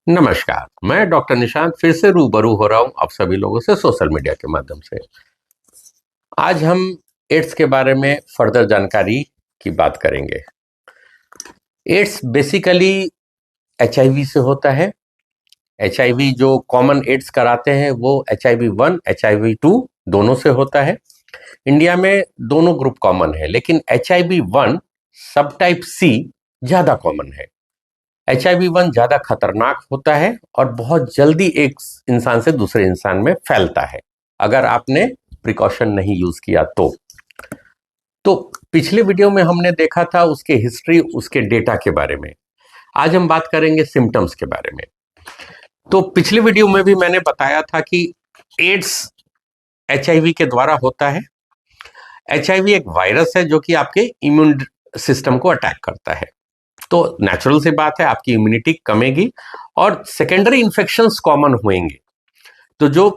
नमस्कार। मैं डॉक्टर निशांत फिर से रूबरू हो रहा हूं आप सभी लोगों से सोशल मीडिया के माध्यम से। आज हम एड्स के बारे में फर्दर जानकारी की बात करेंगे। एड्स बेसिकली एचआईवी से होता है। एचआईवी जो कॉमन एड्स कराते हैं वो HIV-1 HIV-2 दोनों से होता है। इंडिया में दोनों ग्रुप कॉमन है, लेकिन HIV-1 सब टाइप सी ज्यादा कॉमन है। HIV-1 ज्यादा खतरनाक होता है और बहुत जल्दी एक इंसान से दूसरे इंसान में फैलता है अगर आपने प्रिकॉशन नहीं यूज किया तो पिछले वीडियो में हमने देखा था उसके हिस्ट्री, उसके डेटा के बारे में। आज हम बात करेंगे सिम्टम्स के बारे में। तो पिछले वीडियो में भी मैंने बताया था कि एड्स HIV के द्वारा होता है। HIV एक वायरस है जो कि आपके इम्यून सिस्टम को अटैक करता है, तो नेचुरल सी बात है आपकी इम्यूनिटी कमेगी और सेकेंडरी इंफेक्शंस कॉमन होंगे। तो जो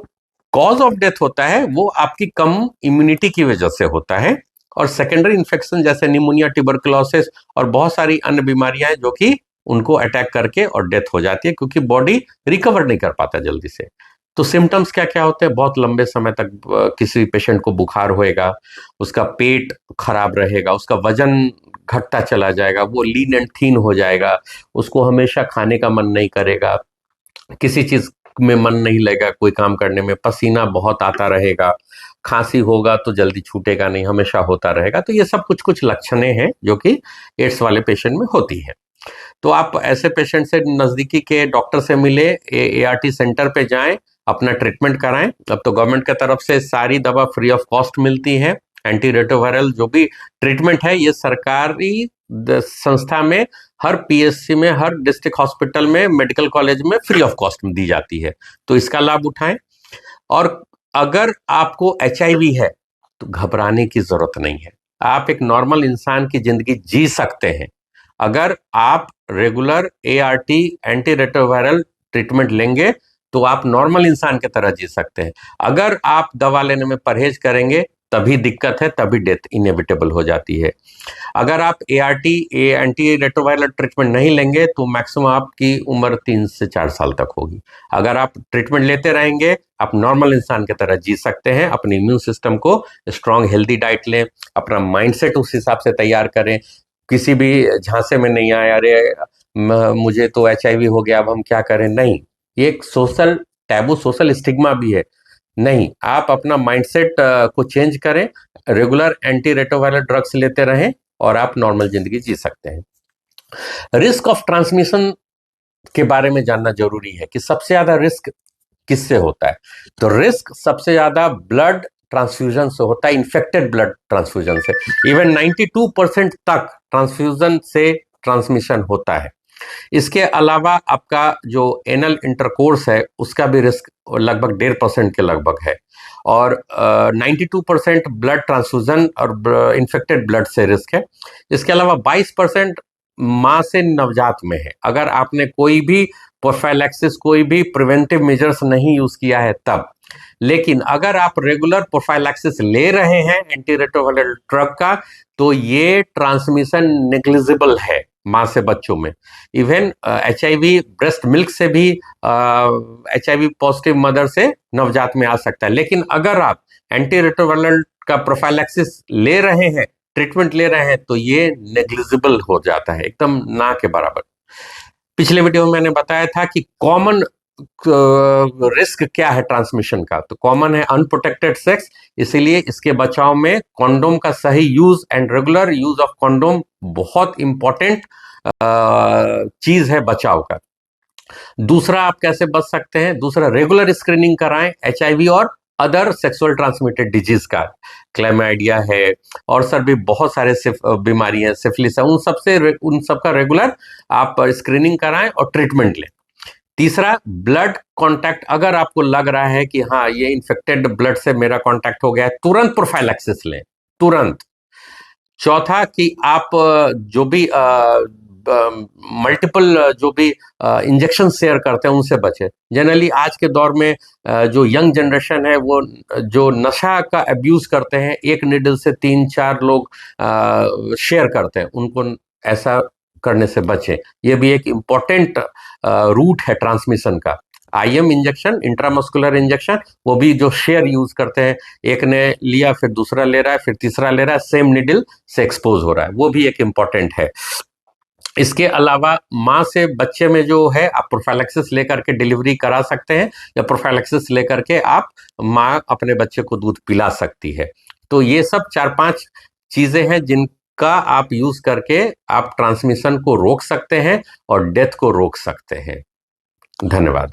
कॉज ऑफ डेथ होता है वो आपकी कम इम्यूनिटी की वजह से होता है, और सेकेंडरी इंफेक्शन जैसे निमोनिया, ट्यूबरकुलोसिस और बहुत सारी अन्य बीमारियां हैं जो कि उनको अटैक करके और डेथ हो जाती है, क्योंकि बॉडी रिकवर नहीं कर पाता जल्दी से। तो सिम्टम्स क्या क्या होते हैं? बहुत लंबे समय तक किसी पेशेंट को बुखार होएगा, उसका पेट खराब रहेगा, उसका वजन घटता चला जाएगा, वो लीन एंड थीन हो जाएगा, उसको हमेशा खाने का मन नहीं करेगा, किसी चीज में मन नहीं लगेगा, कोई काम करने में पसीना बहुत आता रहेगा, खांसी होगा तो जल्दी छूटेगा नहीं, हमेशा होता रहेगा। तो ये सब कुछ कुछ लक्षणें हैं जो कि एड्स वाले पेशेंट में होती है। तो आप ऐसे पेशेंट से नजदीकी के डॉक्टर से मिले, ART सेंटर पे जाएं, अपना ट्रीटमेंट कराएं। अब तो गवर्नमेंट की तरफ से सारी दवा फ्री ऑफ कॉस्ट मिलती है। एंटी रेट्रोवायरल जो भी ट्रीटमेंट है ये सरकारी संस्था में, हर PSC में, हर डिस्ट्रिक्ट हॉस्पिटल में, मेडिकल कॉलेज में फ्री ऑफ कॉस्ट दी जाती है, तो इसका लाभ उठाएं। और अगर आपको HIV है तो घबराने की जरूरत नहीं है, आप एक नॉर्मल इंसान की जिंदगी जी सकते हैं अगर आप regular ART anti retroviral treatment लेंगे तो आप नॉर्मल इंसान की तरह जी सकते हैं। अगर आप दवा लेने में परहेज करेंगे तभी दिक्कत है, तभी डेथ इनएविटेबल हो जाती है। अगर आप ART एंटी रेट्रोवायरल ट्रीटमेंट नहीं लेंगे तो मैक्सिमम आपकी उम्र 3 से 4 साल तक होगी। अगर आप ट्रीटमेंट लेते रहेंगे आप नॉर्मल इंसान की तरह जी सकते हैं। अपने इम्यून सिस्टम को स्ट्रांग हेल्दी डाइट लें, अपना माइंडसेट उस हिसाब से तैयार करें। किसी भी झांसे में नहीं आए, अरे मुझे तो HIV हो गया अब हम क्या करें, नहीं। ये एक सोशल टैबू, सोशल स्टिग्मा भी है। नहीं, आप अपना माइंडसेट को चेंज करें, रेगुलर एंटी रेट्रोवायरल ड्रग्स लेते रहें और आप नॉर्मल जिंदगी जी सकते हैं। रिस्क ऑफ ट्रांसमिशन के बारे में जानना जरूरी है कि सबसे ज्यादा रिस्क किससे होता है। तो रिस्क सबसे ज्यादा ब्लड ट्रांसफ्यूजन से होता है, इन्फेक्टेड ब्लड ट्रांसफ्यूजन से। इवन 92% तक ट्रांसफ्यूजन से ट्रांसमिशन होता है। इसके अलावा आपका जो एनल इंटरकोर्स है उसका भी रिस्क लगभग 1.5% के लगभग है, और 92% ब्लड ट्रांसफ्यूजन और इन्फेक्टेड ब्लड से रिस्क है। इसके अलावा 22% माँ से नवजात में है। अगर आपने कोई भी प्रोफाइलैक्सिस, कोई भी प्रिवेंटिव मेजर्स नहीं यूज किया है तब। लेकिन अगर आप रेगुलर प्रोफाइलैक्सिस ले रहे हैं एंटी रेट्रोवायरल ड्रग का तो ये ट्रांसमिशन नेग्लिजिबल है माँ से बच्चों में। इवन HIV ब्रेस्ट मिल्क से भी HIV पॉजिटिव मदर से नवजात में आ सकता है। लेकिन अगर आप एंटी रेट्रोवायरल का प्रोफाइलैक्सिस ले रहे हैं, ट्रीटमेंट ले रहे हैं, तो ये नेग्लिजिबल हो जाता है, एकदम ना के बराबर। पिछले वीडियो में मैंने बताया था कि कॉमन रिस्क क्या है ट्रांसमिशन का। तो कॉमन है अनप्रोटेक्टेड सेक्स, इसीलिए इसके बचाव में कॉन्डोम का सही use and regular use of condom बहुत इंपॉर्टेंट चीज है बचाव का। दूसरा आप कैसे बच सकते हैं? दूसरा, रेगुलर स्क्रीनिंग कराएं HIV और अदर सेक्सुअल ट्रांसमिटेड डिजीज का। क्लैमाइडिया है और सर भी बहुत सारे बीमारी है, सिफिलिस है, उन सबका रेगुलर आप स्क्रीनिंग कराएं और ट्रीटमेंट लें। तीसरा, ब्लड कांटेक्ट, अगर आपको लग रहा है कि हाँ ये इन्फेक्टेड ब्लड से मेरा कांटेक्ट हो गया है, तुरंत प्रोफाइलैक्सिस लें, तुरंत। चौथा कि आप जो भी मल्टीपल जो भी इंजेक्शन शेयर करते हैं उनसे बचें। जनरली आज के दौर में जो यंग जनरेशन है वो जो नशा का अब्यूज करते हैं, एक निडल से 3-4 लोग शेयर करते हैं, उनको ऐसा करने से बचें। ये भी एक इम्पॉर्टेंट रूट है ट्रांसमिशन का। आईएम इंजेक्शन, इंट्रामस्कुलर इंजेक्शन, वो भी जो शेयर यूज करते हैं, एक ने लिया फिर दूसरा ले रहा है फिर तीसरा ले रहा है, सेम निडल से एक्सपोज हो रहा है, वो भी एक इम्पॉर्टेंट है। इसके अलावा माँ से बच्चे में जो है, आप प्रोफाइलैक्सिस लेकर के डिलीवरी करा सकते हैं, या प्रोफाइलैक्सिस लेकर के आप माँ अपने बच्चे को दूध पिला सकती है। तो ये सब 4-5 चीजें हैं जिनका आप यूज करके आप ट्रांसमिशन को रोक सकते हैं और डेथ को रोक सकते हैं। धन्यवाद।